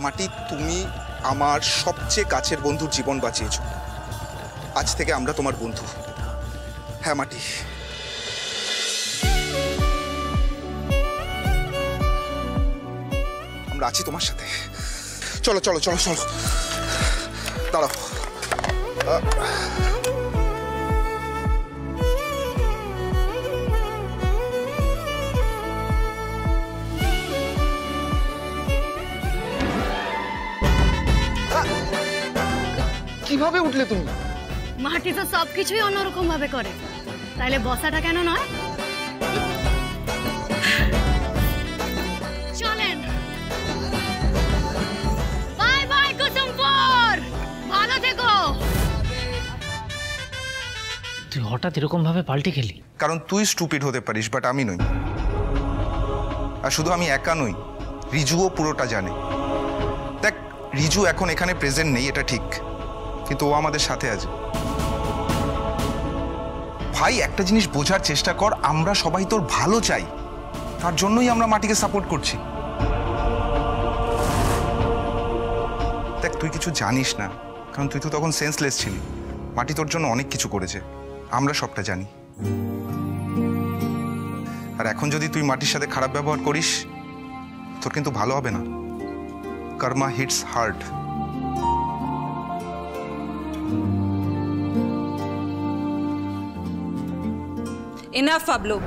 মাটি, তুমি আমার সবচেয়ে কাছের বন্ধুর জীবন বাঁচিয়েছো। আজ থেকে আমরা তোমার বন্ধু। হ্যাঁ মাটি, আমরা আছি তোমার সাথে। চলো চলো চলো চলো, দাঁড়াও। কিভাবে উঠলে তুমি? মাটি তো সবকিছুই অন্যরকম ভাবে করে, তাইলে বসাটা কেন নয়? চলেন। বাই বাই কুসুমপুর, ভালো থেকো। তুই হঠাৎ এরকম ভাবে পাল্টে গেলি? কারণ তুই স্টুপিড হতে পারিস, বাট আমি নই। আর শুধু আমি একা নই, রিজুও পুরোটা জানে। দেখ, রিজু এখন এখানে প্রেজেন্ট নেই, এটা ঠিক, কিন্তু ও আমাদের সাথে আছে। ভাই, একটা জিনিস বোঝার চেষ্টা কর, আমরা সবাই তোর ভালো চাই, তার জন্যই আমরা মাটিকে সাপোর্ট করছি। দেখ, তুই কিছু জানিস না, কারণ তুই তো তখন সেন্সলেস ছিলি। মাটি তোর জন্য অনেক কিছু করেছে, আমরা সবটা জানি। আর এখন যদি তুই মাটির সাথে খারাপ ব্যবহার করিস, তোর কিন্তু ভালো হবে না। কর্মা হিটস হার্ড। এনাফ পাবলো,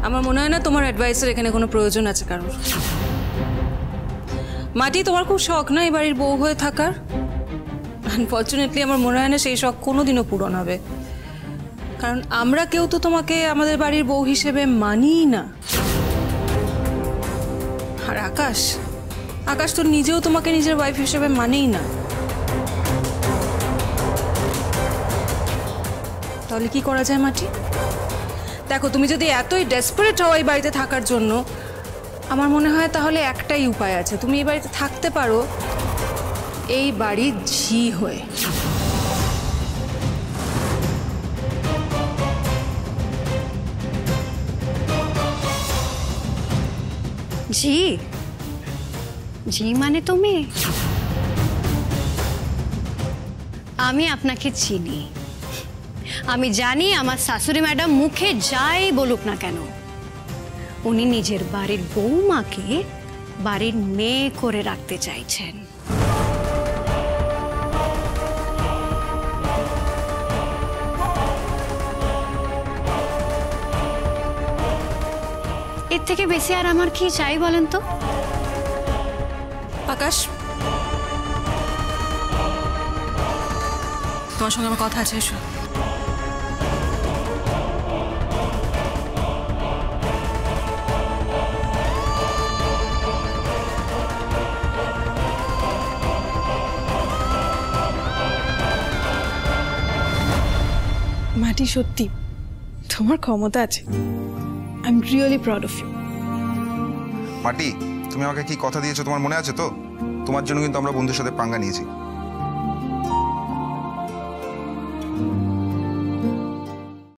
আমার মনে হয় না তোমার অ্যাডভাইসের এখানে কোনো প্রয়োজন আছে কারণ। মাটি, তোমার খুব শখ না এই বাড়ির বউ হয়ে থাকার? আনফর্চুনেটলি আমার মনে হয় না সেই শখ কোনোদিনও পূরণ হবে, কারণ আমরা কেউ তো তোমাকে আমাদের বাড়ির বউ হিসেবে মানিই না। আর আকাশ, আকাশ তো নিজেও তোমাকে নিজের ওয়াইফ হিসেবে মানেই না। তাহলে কি করা যায় মাটি? দেখো, তুমি যদি এতই ডেসপারেট হও এই বাড়িতে থাকার জন্য, আমার মনে হয় তাহলে একটাই উপায় আছে, তুমি এই বাড়িতে থাকতে পারো এই বাড়ির ঝি হয়ে। জি? জি মানে তুমি? আমি আপনাকে চিনি, আমি জানি আমার শাশুড়ি ম্যাডাম মুখে যাই বলুক না কেন, উনি নিজের বাড়ির বৌমাকে বাড়ির মেয়ে করে রাখতে চাইছেন। এর থেকে বেশি আর আমার কি চাই বলেন তো? আকাশ, তোমার সঙ্গে আমার কথা আছে, এসো। মাটি, সত্যি তোমার ক্ষমতা আছে। I am really proud of you. মাটি, তুমি আমাকে কি কথা দিয়েছো তোমার মনে আছে তো? তোমার জন্য কিন্তু আমরা বন্ধুর সাথে পাঙ্গা নিয়েছি।